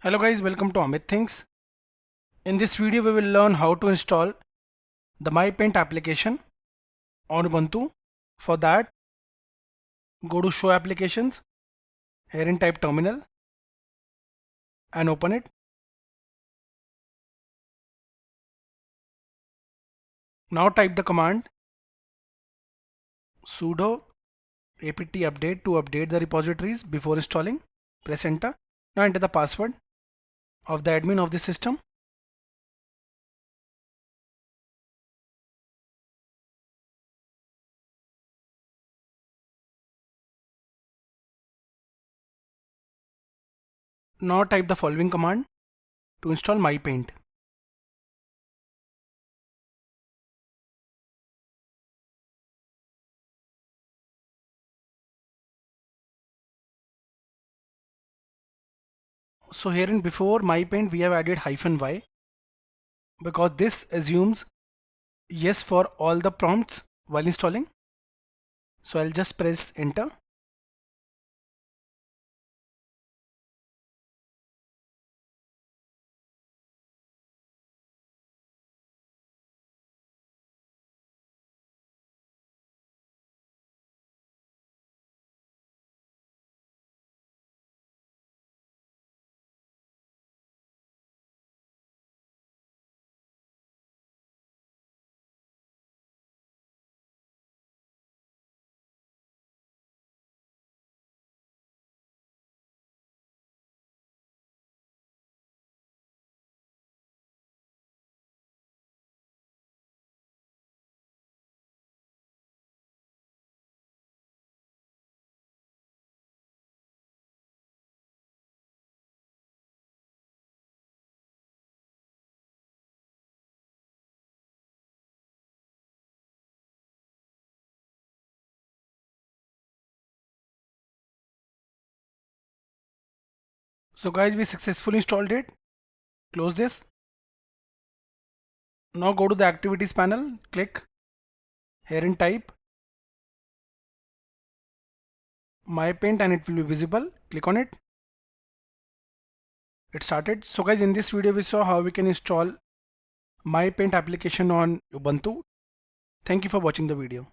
Hello guys, welcome to Amit Things. In this video we will learn how to install the MyPaint application on Ubuntu. For that, go to Show Applications, here in type Terminal and open it. Now type the command sudo apt update to update the repositories before installing. Press enter. Now enter the password of the admin of the system. Now type the following command to install MyPaint. So here in before MyPaint we have added -y because this assumes yes for all the prompts while installing. So I'll just press enter. So guys, we successfully installed it. Close this. Now go to the activities panel, click here in type MyPaint and it will be visible. Click on it. It started. So guys, in this video we saw how we can install MyPaint application on Ubuntu. Thank you for watching the video.